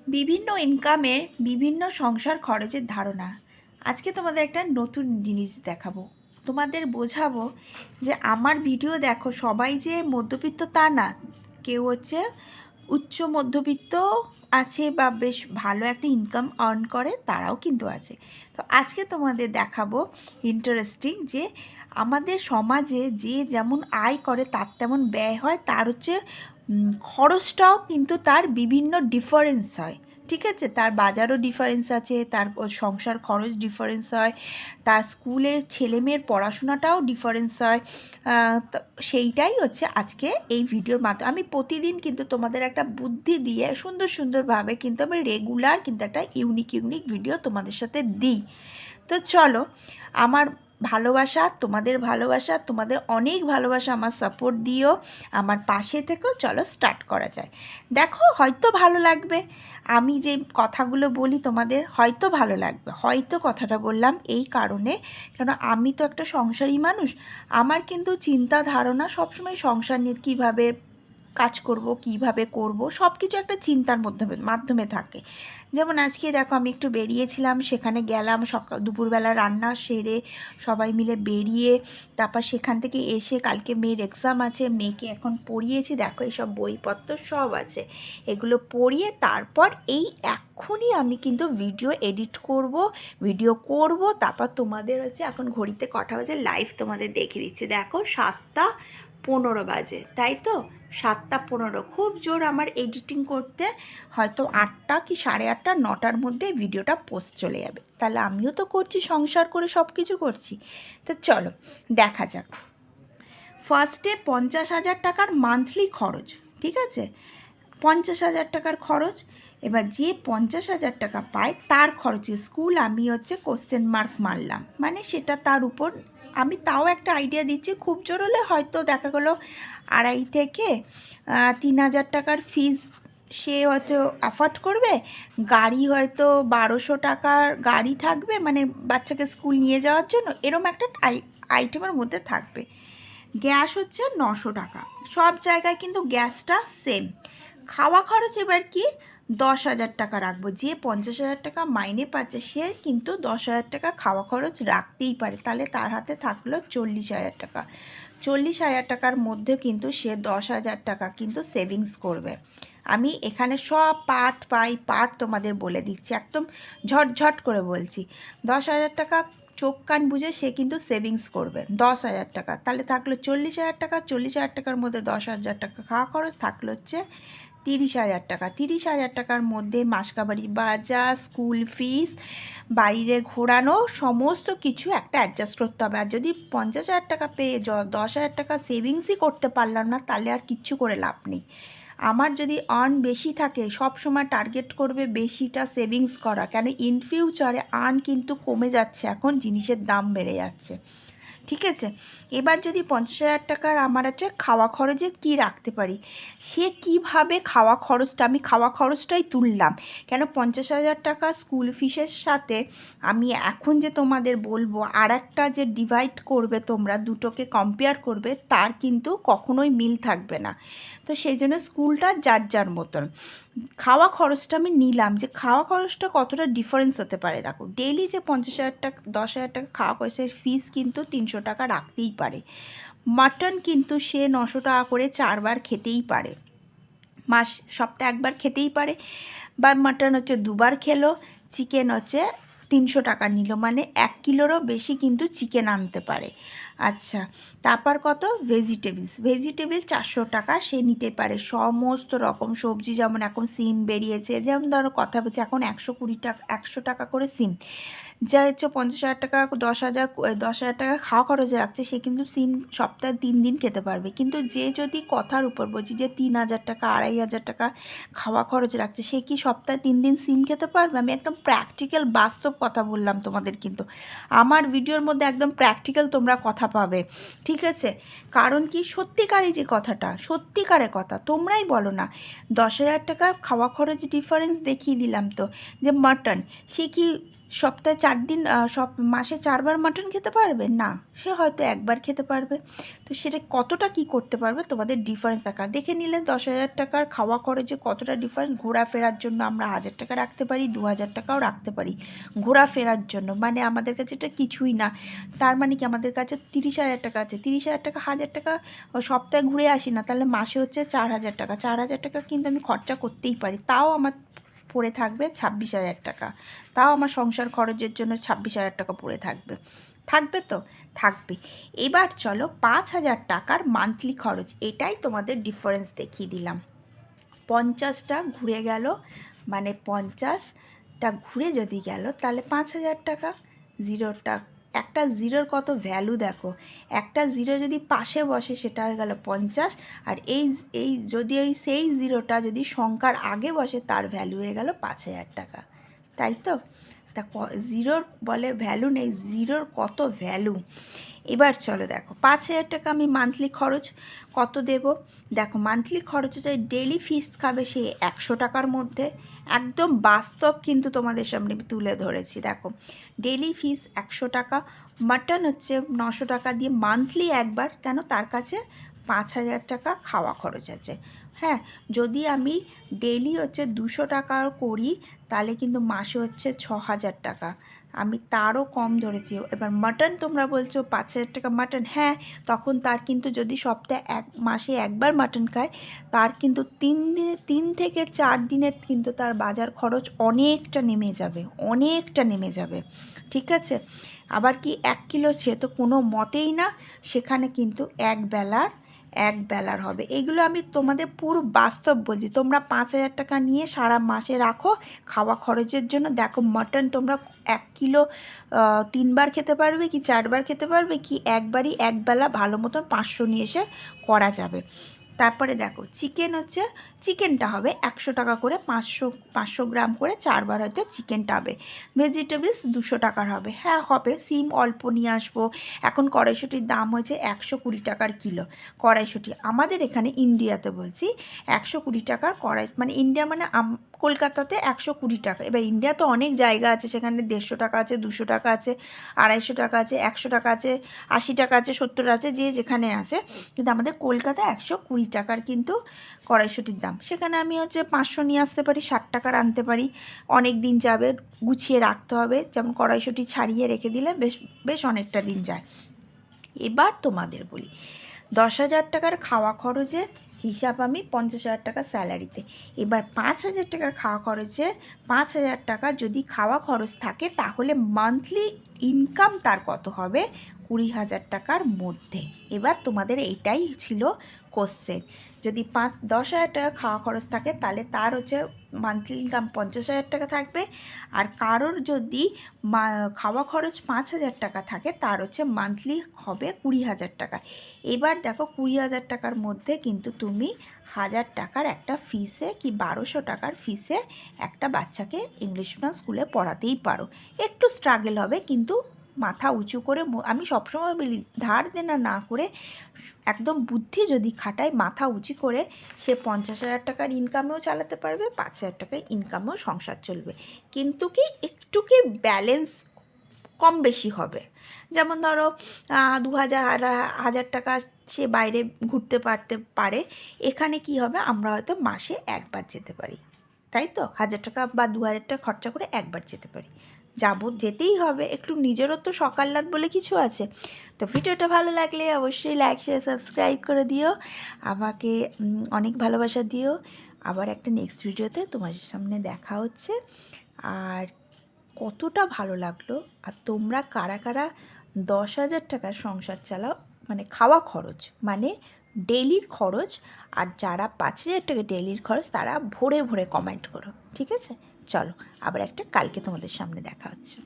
বিভিন্ন ইনকামের বিভিন্ন সংসার খরচের ধারণা। আজকে তোমাদের একটা নতুন জিনিস দেখাবো, তোমাদের বোঝাবো যে আমার ভিডিও দেখো সবাই যে মধ্যবিত্ত তা না, কেউ হচ্ছে উচ্চ মধ্যবিত্ত আছে বা বেশ ভালো একটা ইনকাম আর্ন করে, তারাও কিন্তু আছে। তো আজকে তোমাদের দেখাবো ইন্টারেস্টিং যে আমাদের সমাজে যে যেমন আয় করে তার তেমন ব্যয় হয়, তার হচ্ছে খরচটাও কিন্তু তার বিভিন্ন ডিফারেন্স হয়। ঠিক আছে, তার বাজারও ডিফারেন্স আছে, তার সংসার খরচ ডিফারেন্স হয়, তার স্কুলের ছেলেমেয়ের পড়াশোনাটাও ডিফারেন্স হয়। তো সেইটাই হচ্ছে আজকে এই ভিডিওর মাধ্যমে আমি প্রতিদিন কিন্তু তোমাদের একটা বুদ্ধি দিয়ে সুন্দর সুন্দরভাবে কিন্তু আমি রেগুলার কিন্তু একটা ইউনিক ইউনিক ভিডিও তোমাদের সাথে দিই। তো চলো, আমার ভালোবাসা, তোমাদের ভালোবাসা, তোমাদের অনেক ভালোবাসা, আমার সাপোর্ট দিও, আমার পাশে থেকেও। চলো স্টার্ট করা যায়। দেখো, হয়তো ভালো লাগবে, আমি যে কথাগুলো বলি তোমাদের হয়তো ভালো লাগবে। হয়তো কথাটা বললাম এই কারণে, কেন আমি তো একটা সংসারী মানুষ। আমার কিন্তু চিন্তা ধারণা সবসময় সংসার নিয়ে, কীভাবে কাজ করব, কিভাবে করব, সব কিছু একটা চিন্তার মাধ্যমে থাকে। যেমন আজকে দেখো, আমি একটু বেরিয়েছিলাম, সেখানে গেলাম, সকাল দুপুরবেলা রান্না সেরে সবাই মিলে বেরিয়ে, তারপর সেখান থেকে এসে কালকে মেয়ের এক্সাম আছে, মেয়েকে এখন পড়িয়েছি। দেখো এইসব বইপত্র সব আছে, এগুলো পড়িয়ে তারপর এই এক্ষুনি আমি কিন্তু ভিডিও এডিট করব, ভিডিও করব। তারপর তোমাদের হচ্ছে এখন ঘড়িতে কটা বাজে লাইভ তোমাদের দেখে দিচ্ছি। দেখো 7:15 বাজে, তাই তো 7:15। খুব জোর আমার এডিটিং করতে হয়তো 8টা কি 8:30, 9টার মধ্যে ভিডিওটা পোস্ট চলে যাবে। তাহলে আমিও তো করছি, সংসার করে সব কিছু করছি। তো চলো দেখা যাক। ফার্স্টে 50,000 টাকার মান্থলি খরচ, ঠিক আছে, 50,000 টাকার খরচ। এবার যে 50,000 টাকা পায় তার খরচে স্কুল আমি হচ্ছে কোশ্চেন মার্ক মারলাম, মানে সেটা তার উপর আমি তাও একটা আইডিয়া দিচ্ছি। খুব জোর হলে হয়তো দেখা গেলো 2.5 থেকে 3,000 টাকার ফিজ সে হয়তো অ্যাফোর্ড করবে। গাড়ি হয়তো 1,200 টাকার গাড়ি থাকবে, মানে বাচ্চাকে স্কুল নিয়ে যাওয়ার জন্য, এরম একটা আইটেমের মধ্যে থাকবে। গ্যাস হচ্ছে 900 টাকা, সব জায়গায় কিন্তু গ্যাসটা সেম। খাওয়া খরচ এবার কি 10,000 টাকা রাখবো। যে 50,000 টাকা মাইনে পাচ্ছে সে কিন্তু 10,000 টাকা খাওয়া খরচ রাখতেই পারে, তাহলে তার হাতে থাকলো 40,000 টাকা। 40,000 টাকার মধ্যে কিন্তু সে 10,000 টাকা কিন্তু সেভিংস করবে। আমি এখানে সব পার্ট তোমাদের বলে দিচ্ছি, একদম ঝটঝট করে বলছি। 10,000 টাকা চোখ কান বুঝে সে কিন্তু সেভিংস করবে 10,000 টাকা, তাহলে থাকলো 40,000 টাকা। 40,000 টাকার মধ্যে 10,000 টাকা খাওয়া খরচ, থাকলো হচ্ছে 30,000 টাকা। 30,000 টাকার মধ্যে মাসকাবাড়ি বাজার, স্কুল ফিস, বাইরে ঘোরানো, সমস্ত কিছু একটা অ্যাডজাস্ট করতে হবে। আর যদি 50,000 টাকা পেয়ে 10,000 টাকা সেভিংসই করতে পারলাম না, তাহলে আর কিচ্ছু করে লাভ নেই। আমার যদি আর্ন বেশি থাকে, সব সময় টার্গেট করবে বেশিটা সেভিংস করা, কেন ইন ফিউচারে আর্ন কিন্তু কমে যাচ্ছে, এখন জিনিসের দাম বেড়ে যাচ্ছে। ঠিক আছে, এবার যদি 50,000 টাকার আমার আছে খাওয়া খরচে কি রাখতে পারি, সে কিভাবে খাওয়া খরচটা, আমি খাওয়া খরচটাই তুললাম। কেন 50,000 টাকা স্কুল ফিসের সাথে আমি এখন যে তোমাদের বলবো আর একটা যে ডিভাইড করবে, তোমরা দুটোকে কম্পেয়ার করবে, তার কিন্তু কখনোই মিল থাকবে না। তো সেই জন্য স্কুলটা যার যার মতন। খাওয়া খরচটা আমি নিলাম, যে খাওয়া খরচটা কতটা ডিফারেন্স হতে পারে। দেখো, ডেইলি যে 50,000 টাকা 10,000 টাকা খাওয়া খরচের ফিস কিন্তু 300 টাকা রাখতেই পারে। মাটন কিন্তু সে 900 টাকা করে 4বার খেতেই পারে, সপ্তাহে একবার খেতেই পারে। বা মাটন হচ্ছে 2বার খেলো, চিকেন হচ্ছে 300 টাকা নিল, মানে 1 কিলোরও বেশি কিন্তু চিকেন আনতে পারে। আচ্ছা, তারপর কত ভেজিটেবলস 400 টাকা সে নিতে পারে। সমস্ত রকম সবজি, যেমন এখন সিম বেরিয়েছে, যেমন ধরো কথা বলছে এখন 120 টাকা 100 টাকা করে সিম, যা হচ্ছে 50,000 টাকা 10,000 টাকা খাওয়া খরচে রাখছে, সে কিন্তু সিম সপ্তাহে 3 দিন খেতে পারবে। কিন্তু যে যদি কথার উপর বলছি যে 3,000 টাকা 2,500 টাকা খাওয়া খরচ রাখছে, সে কি সপ্তাহে 3 দিন সিম খেতে পারবে? আমি একদম প্র্যাকটিক্যাল বাস্তব কথা বললাম তোমাদের, কিন্তু আমার ভিডিওর মধ্যে একদম প্র্যাকটিক্যাল তোমরা কথা পাবে। ঠিক আছে, কারণ কি সত্যিকারই যে কথাটা, সত্যিকারের কথা, তোমরাই বলো না। 10,000 টাকা খাওয়া খরচ ডিফারেন্স দেখিয়ে দিলাম তো, যে মাটন সে কি সপ্তাহে 4 দিন সব মাসে 4 বার মাটন খেতে পারবে না, সে হয়তো একবার খেতে পারবে। তো সেটা কতটা কি করতে পারবে তোমাদের ডিফারেন্স দেখে নিলে 10,000 টাকার খাওয়া খরচে কতটা ডিফারেন্স। ঘোরাফেরার জন্য আমরা 1,000 টাকা রাখতে পারি, 2,000 টাকাও রাখতে পারি ঘোরাফেরার জন্য, মানে আমাদের কাছে এটা কিছুই না। তার মানে কি আমাদের কাছে 30,000 টাকা আছে, 30,000 টাকা 1,000 টাকা সপ্তাহে ঘুরে আসি না, তাহলে মাসে হচ্ছে 4,000 টাকা। 4,000 টাকা কিন্তু আমি খরচা করতেই পারি, তাও আমার পড়ে থাকবে 26,000 টাকা। তাও আমার সংসার খরচের জন্য 26,000 টাকা পড়ে থাকবে। থাকবে তো? থাকবে। এবার চলো 5,000 টাকার মান্থলি খরচ, এটাই তোমাদের ডিফারেন্স দেখিয়ে দিলাম। 50টা ঘুরে গেল, মানে 50টা ঘুরে যদি গেল তাহলে 5,000 টাকা। জিরোটা, একটা জিরোর কত ভ্যালু দেখো, একটা জিরো যদি পাশে বসে সেটা হয়ে গেল 50, আর এই যদি ওই সেই জিরোটা যদি সংখ্যার আগে বসে তার ভ্যালু হয়ে গেল 5,000 টাকা। তাই তো? তা জিরোর বলে ভ্যালু নেই, জিরোর কত ভ্যালু। এবার চলো দেখো 5,000 টাকা আমি মান্থলি খরচ কত দেব। দেখো মান্থলি খরচ হচ্ছে ডেলি ফিস খাবে সে 100 টাকার মধ্যে, একদম বাস্তব কিন্তু তোমাদের সামনে তুলে ধরেছি। দেখো ডেলি ফিস 100 টাকা, মাটন হচ্ছে 900 টাকা দিয়ে মান্থলি একবার, কেন তার কাছে 5,000 টাকা খাওয়া খরচ আছে। হ্যাঁ, যদি আমি ডেলি হচ্ছে 200 টাকা করি তাহলে কিন্তু মাসে হচ্ছে 6,000 টাকা, আমি তারও কম ধরেছি। এবার মাটন তোমরা বলছো 5,000 টাকা মাটন, হ্যাঁ তখন তার কিন্তু যদি সপ্তাহে মাসে একবার মাটন খায় তার কিন্তু 3 থেকে 4 দিনের কিন্তু তার বাজার খরচ অনেকটা নেমে যাবে, অনেকটা নেমে যাবে। ঠিক আছে? আবার কি 1 কিলো সে তো কোনো মতেই না, সেখানে কিন্তু এক বেলার হবে। এগুলো আমি তোমাদের পুরো বাস্তব বলছি। তোমরা 5,000 টাকা নিয়ে সারা মাসে রাখো খাওয়া খরচের জন্য। দেখো মাটন তোমরা 1 কিলো 3 বার খেতে পারবে কি 4 বার খেতে পারবে কি একবারই একবেলা ভালো মতন 500 নিয়ে এসে করা যাবে। তারপরে দেখো চিকেন হচ্ছে, চিকেনটা হবে 100 টাকা করে, 500 গ্রাম করে 4 বার হয়তো চিকেনটা হবে। ভেজিটেবলস 200 টাকার হবে, হ্যাঁ হবে। সিম অল্প নিয়ে আসবো। এখন কড়াইশুঁটির দাম হয়েছে 120 টাকার কিলো। কড়াইশুঁটি আমাদের এখানে ইন্ডিয়াতে বলছি 120 টাকার কড়াই, মানে ইন্ডিয়া মানে কলকাতাতে 120 টাকা। এবার ইন্ডিয়া তো অনেক জায়গা আছে, সেখানে 150 টাকা আছে, 200 টাকা আছে, 250 টাকা আছে, 100 টাকা আছে, 80 টাকা আছে, 70 আছে, যে যেখানে আছে। কিন্তু আমাদের কলকাতায় 120 টাকার কিন্তু কড়াইশুঁটির দাম। সেখানে আমি হচ্ছে 500 নিয়ে আসতে পারি, 60 টাকার আনতে পারি, অনেক দিন যাবে। গুছিয়ে রাখতে হবে, যেমন কড়াইশুঁটি ছাড়িয়ে রেখে দিলে বেশ বেশ অনেকটা দিন যায়। এবার তোমাদের বলি 10,000 টাকার খাওয়া খরচের হিসাব আমি 50,000 টাকা স্যালারিতে। এবার 5,000 টাকার খাওয়া খরচে 5,000 টাকা যদি খাওয়া খরচ থাকে তাহলে মান্থলি ইনকাম তার কত হবে? 20,000 টাকার মধ্যে। এবার তোমাদের এইটাই ছিল কোশ্চেন। যদি 10,000 টাকা খাওয়া খরচ থাকে তাহলে তার হচ্ছে মান্থলি ইনকাম 50,000 টাকা থাকবে, আর কারোর যদি খাওয়া খরচ 5,000 টাকা থাকে তার হচ্ছে মান্থলি হবে 20,000 টাকা। এবার দেখো 20,000 টাকার মধ্যে কিন্তু তুমি 1,000 টাকার একটা ফিসে কি 1,200 টাকার ফিসে একটা বাচ্চাকে ইংলিশ মিডিয়াম স্কুলে পড়াতেই পারো। একটু স্ট্রাগল হবে কিন্তু মাথা উঁচু করে, আমি সবসময় বলি ধার দেনা না করে একদম বুদ্ধি যদি খাটায় মাথা উঁচু করে, সে 50,000 টাকার ইনকামেও চালাতে পারবে, 5,000 টাকার ইনকামেও সংসার চলবে। কিন্তু কি একটু কি ব্যালেন্স কম বেশি হবে। যেমন ধরো 2,000 1,000 টাকা সে বাইরে ঘুরতে পারে, এখানে কি হবে আমরা হয়তো মাসে একবার যেতে পারি, তাই তো? 1,000 টাকা বা 2,000 টাকা খরচা করে একবার যেতে পারি, যেতেই হবে। একটু নিজেরও তো সকাল্লাদ বলে কিছু আছে। তো ভিডিওটা ভালো লাগলে অবশ্যই লাইক শেয়ার সাবস্ক্রাইব করে দিও, আমাকে অনেক ভালোবাসা দিও। আবার একটা নেক্সট ভিডিওতে তোমার সামনে দেখা হচ্ছে। আর কতটা ভালো লাগলো, আর তোমরা কারা কারা 10,000 টাকার সংসার চালাও, মানে খাওয়া খরচ মানে ডেলির খরচ, আর যারা 5,000 টাকা ডেলির খরচ তারা ভরে ভরে কমেন্ট করো। ঠিক আছে? চলো আবার একটা কালকে তোমাদের সামনে দেখা হচ্ছে।